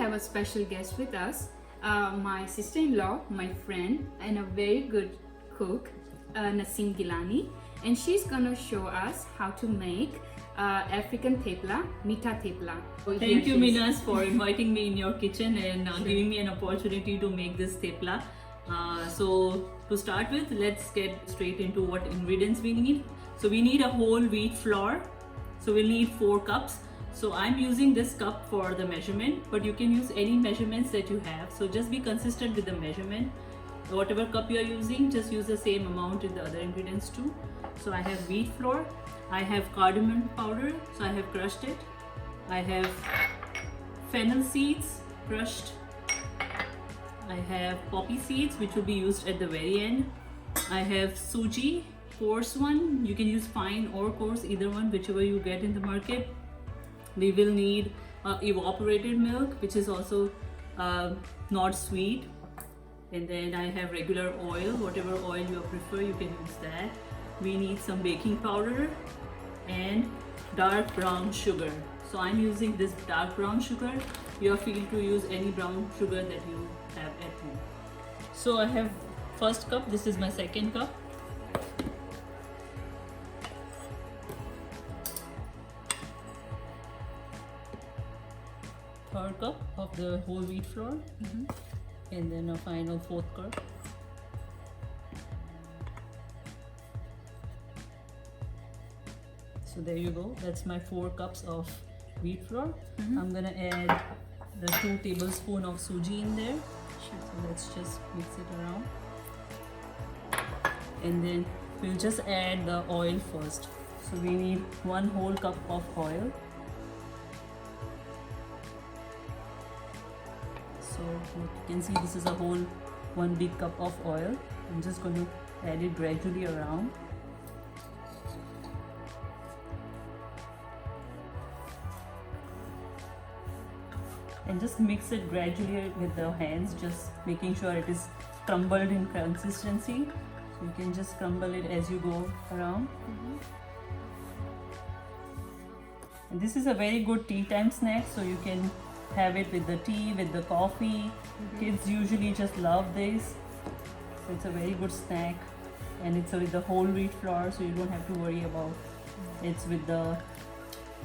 have a special guest with us, my sister-in-law, my friend, and a very good cook, Naseem Gilani, and she's gonna show us how to make African thepla, mita thepla. So Thank you, here she is. Minas, for inviting me in your kitchen and giving me an opportunity to make this thepla. So to start with, let's get straight into what ingredients we need. So we need a whole wheat flour. So we'll need 4 cups. So I'm using this cup for the measurement, but you can use any measurements that you have. So just be consistent with the measurement. Whatever cup you are using, just use the same amount in the other ingredients too. So I have wheat flour, I have cardamom powder, so I have crushed it. I have fennel seeds crushed. I have poppy seeds, which will be used at the very end. I have suji, coarse one. You can use fine or coarse, either one, whichever you get in the market. We will need evaporated milk, which is also not sweet. And then I have regular oil, whatever oil you prefer, you can use that. We need some baking powder and dark brown sugar. So I'm using this dark brown sugar. You are free to use any brown sugar that you have at home. So I have first cup, this is my second cup. Third cup of the whole wheat flour. And then a final 4th cup. So there you go, that's my 4 cups of wheat flour. I'm gonna add the 2 tablespoons of suji in there. So let's just mix it around. And then we'll just add the oil first. So we need 1 whole cup of oil. So you can see this is a whole 1 big cup of oil. I'm just going to add it gradually around. And just mix it gradually with the hands, just making sure it is crumbled in consistency. So you can just crumble it as you go around. And this is a very good tea time snack, so you can have it with the tea, with the coffee. Kids usually just love this. So it's a very good snack, and it's with the whole wheat flour, so you don't have to worry about it's with the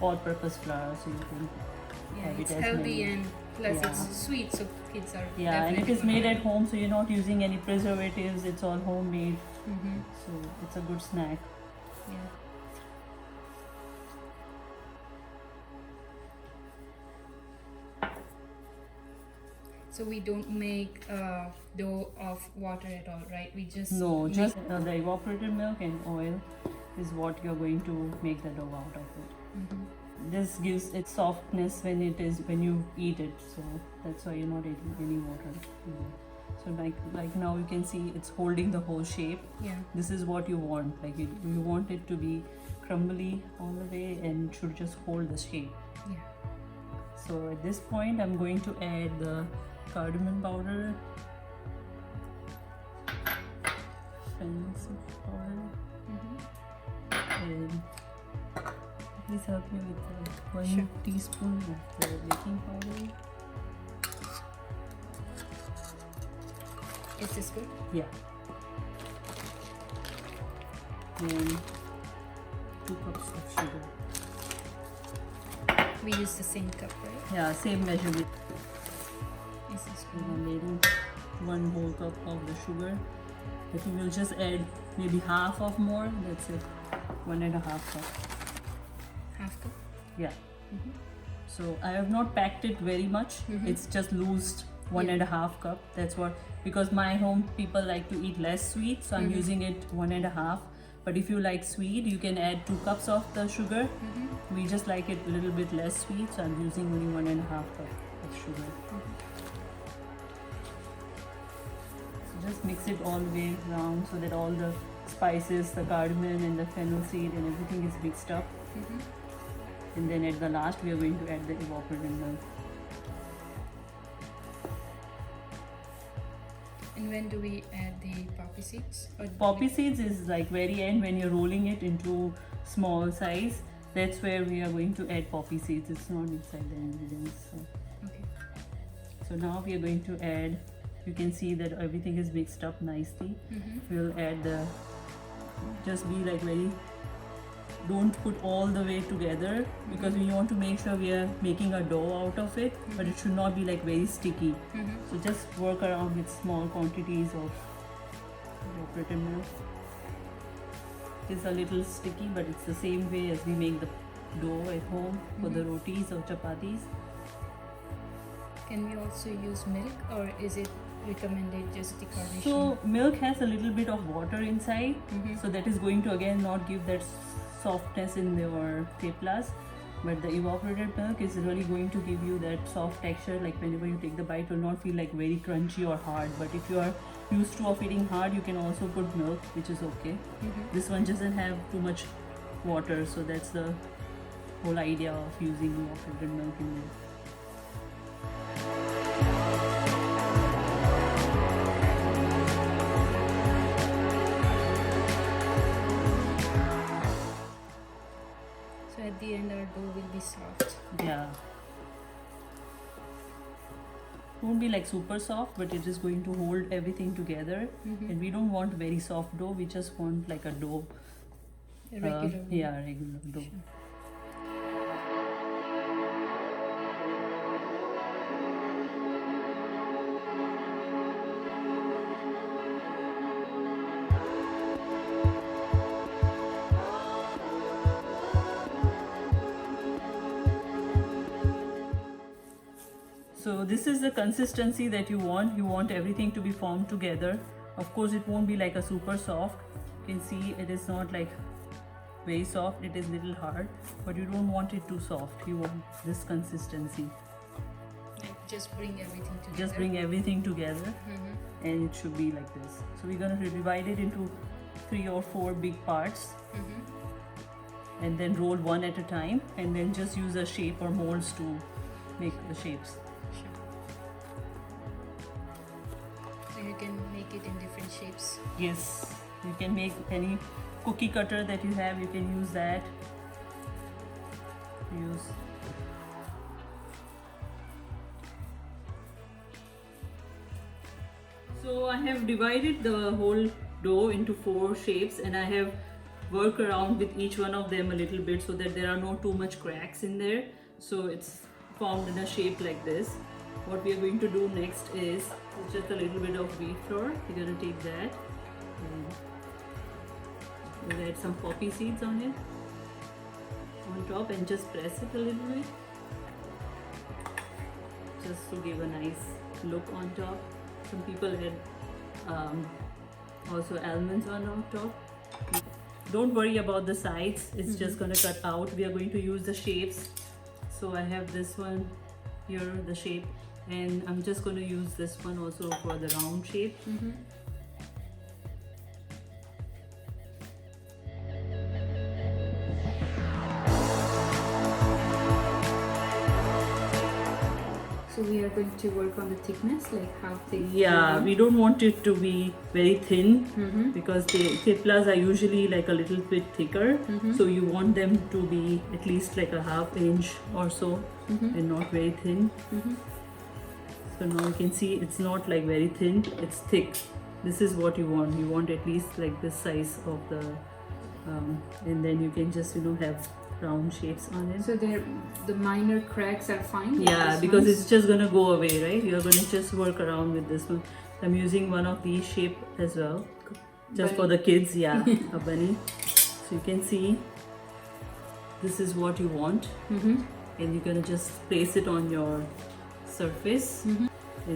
all-purpose flour, so you can have it It's as healthy many. and plus Yeah. it's sweet, so kids are Yeah, and it definitely is gonna made like at home, so you're not using any preservatives. It's all homemade, it. so it's a good snack. Yeah. So we don't make dough of water at all, right? We just No, make- just the evaporated milk and oil is what you're going to make the dough out of it. This gives it softness when you eat it, so that's why you're not adding any water. So like now you can see it's holding the whole shape. yeah. This is what you want, like you want it to be crumbly all the way and should just hold the shape. Yeah. So at this point I'm going to add the cardamom powder, fennel seed powder, and please help me with the 1 Sure. teaspoon of the baking powder. Is this good? Yeah. And 2 cups of sugar. We use the same cup, right? Yeah, same measurement. Is this And good? I'm adding 1 whole cup of the sugar. I think we'll just add maybe half of more. That's it. 1.5 cup. Half cup? Yeah. So I have not packed it very much. It's just loosed 1.5 cup. That's what, because my home people like to eat less sweet, so I'm using it 1.5. But if you like sweet, you can add 2 cups of the sugar. We just like it a little bit less sweet, so I'm using only 1.5 cup of sugar. So just mix it all the way around so that all the spices, the cardamom and the fennel seed and everything is mixed up. And then at the last we are going to add the evaporated milk. And when do we add the poppy seeds? Or Poppy seeds is like very end when you're rolling it into small size. That's where we are going to add poppy seeds. It's not inside the ingredients. So. Okay. So now we are going to add, you can see that everything is mixed up nicely. We'll add the, just be like very, don't put all the way together because we want to make sure we are making a dough out of it, but it should not be like very sticky. So just work around with small quantities of evaporated milk. It's a little sticky, but it's the same way as we make the dough at home for the rotis or chapatis. Can we also use milk, or is it recommended just decoration? So milk has a little bit of water inside, so that is going to again not give that softness in your theplas, but the evaporated milk is really going to give you that soft texture. Like whenever you take the bite, it will not feel like very crunchy or hard. But if you are used to of eating hard, you can also put milk, which is okay. This one doesn't have too much water, so that's the whole idea of using evaporated milk in there. So at the end, our dough will be soft. Yeah. Won't be like super soft, but it is going to hold everything together. And we don't want very soft dough. We just want like a dough. A regular one. Yeah, regular dough. So this is the consistency that you want. You want everything to be formed together. Of course, it won't be like a super soft. You can see it is not like very soft. It is little hard, but you don't want it too soft. You want this consistency. Like just bring everything together. Just bring everything together, and it should be like this. So we're gonna divide it into 3 or 4 big parts, and then roll one at a time, and then just use a shape or molds to make the shapes. So you can make it in different shapes. Yes, you can make any cookie cutter that you have. You can use that. So I have divided the whole dough into 4 shapes, and I have worked around with each one of them a little bit so that there are no too much cracks in there. So it's formed in a shape like this. What we are going to do next is just a little bit of wheat flour. We're going to take that and we'll add some poppy seeds on it, on top, and just press it a little bit just to give a nice look on top. Some people add also almonds on top. Don't worry about the sides, it's just gonna cut out. We are going to use the shapes. So I have this one here, the shape, and I'm just going to use this one also for the round shape. So we are going to work on the thickness, like how thick. Yeah, we don't want it to be very thin because the theplas are usually like a little bit thicker. So you want them to be at least like a ½ inch or so and not very thin. So now you can see it's not like very thin, it's thick. This is what you want. You want at least like this size of the, and then you can just have round shapes on it. So the minor cracks are fine. Like Yeah, because it's just gonna go away, right? You're gonna just work around with this one. I'm using one of these shape as well, just for the kids. Yeah, a bunny. So you can see this is what you want, and you're gonna just place it on your surface, and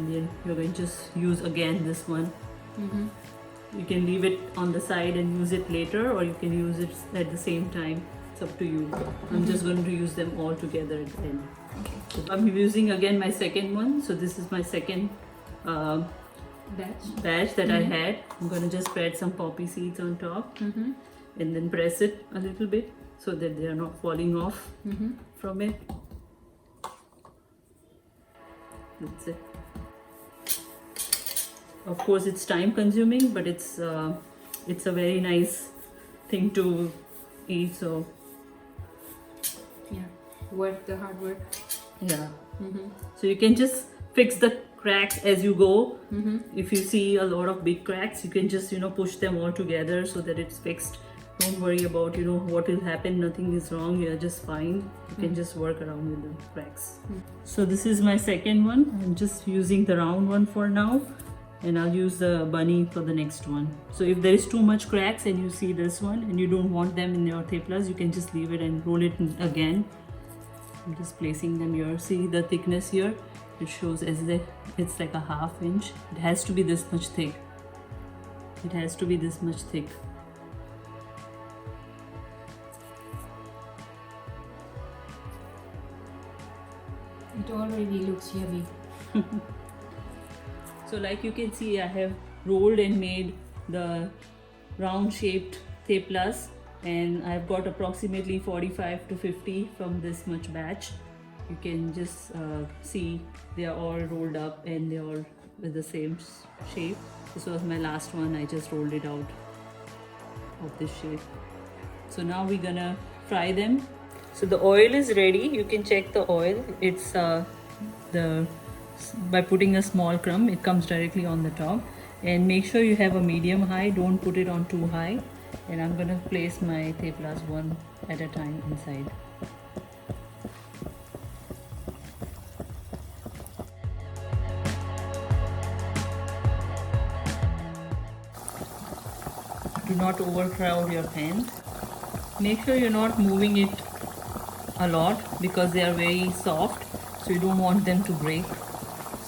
then you're going to just use again this one. You can leave it on the side and use it later, or you can use it at the same time. It's up to you. I'm just going to use them all together at the end. Okay. So I'm using again my second one. So this is my second batch that I had. I'm going to just spread some poppy seeds on top and then press it a little bit so that they are not falling off from it. That's it. Of course, it's time consuming, but it's a very nice thing to eat. So yeah, worth the hard work. yeah. So you can just fix the cracks as you go. If you see a lot of big cracks, you can just push them all together so that it's fixed. Don't worry about what will happen. Nothing is wrong. You're just fine. You can just work around with the cracks. So this is my second one. I'm just using the round one for now, and I'll use the bunny for the next one. So if there is too much cracks and you see this one and you don't want them in your theplas, you can just leave it and roll it again. I'm just placing them here. See the thickness here? It shows as if it's like a ½ inch. It has to be this much thick. It has to be this much thick. It already looks heavy. So like you can see, I have rolled and made the round shaped theplas, and I've got approximately 45 to 50 from this much batch. You can just see they are all rolled up and they are with the same shape. This was my last one. I just rolled it out of this shape. So now we're gonna fry them. So the oil is ready. You can check the oil. It's by putting a small crumb, it comes directly on the top. And make sure you have a medium high. Don't put it on too high. And I'm gonna place my theplas one at a time inside. Do not overcrowd your pan. Make sure you're not moving it a lot because they are very soft, so you don't want them to break.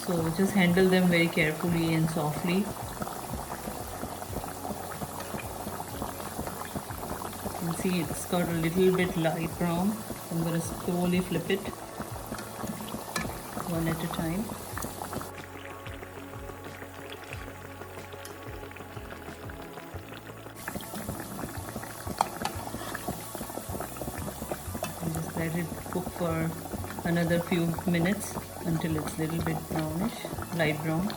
So just handle them very carefully and softly. You can see it's got a little bit light brown. I'm going to slowly flip it one at a time. Let it cook for another few minutes until it's a little bit brownish, light brown.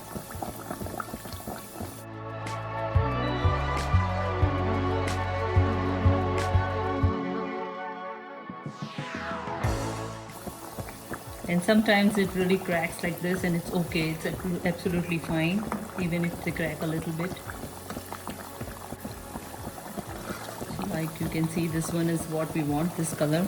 And sometimes it really cracks like this, and it's okay, it's absolutely fine even if they crack a little bit. Like you can see, this one is what we want, this color.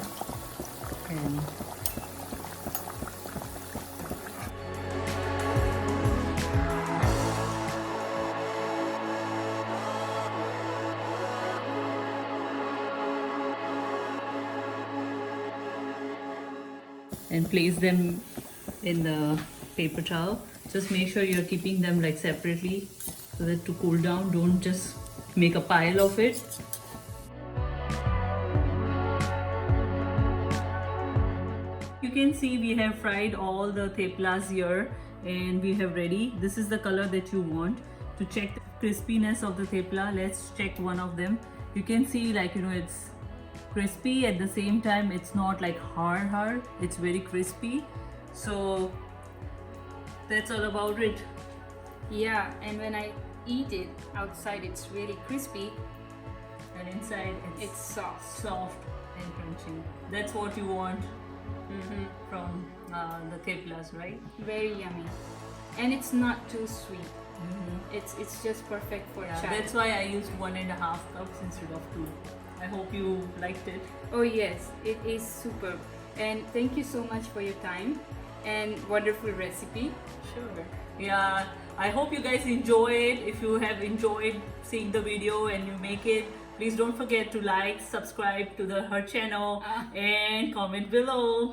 And place them in the paper towel. Just make sure you're keeping them like separately so that to cool down. Don't just make a pile of it. You can see we have fried all the theplas here and we have ready. This is the color that you want. To check the crispiness of the thepla, let's check one of them. You can see it's crispy, at the same time it's not like hard, it's very crispy. So that's all about it. Yeah, and when I eat it, outside it's really crispy and inside it's soft and crunchy. That's what you want from the theplas, right? Very yummy, and it's not too sweet. It's just perfect for a child. That's why I used 1.5 cups instead of 2. I hope you liked it. Oh yes, it is superb. And thank you so much for your time and wonderful recipe. Sure. Yeah, I hope you guys enjoy it. If you have enjoyed seeing the video and you make it, please don't forget to like, subscribe to her channel and comment below.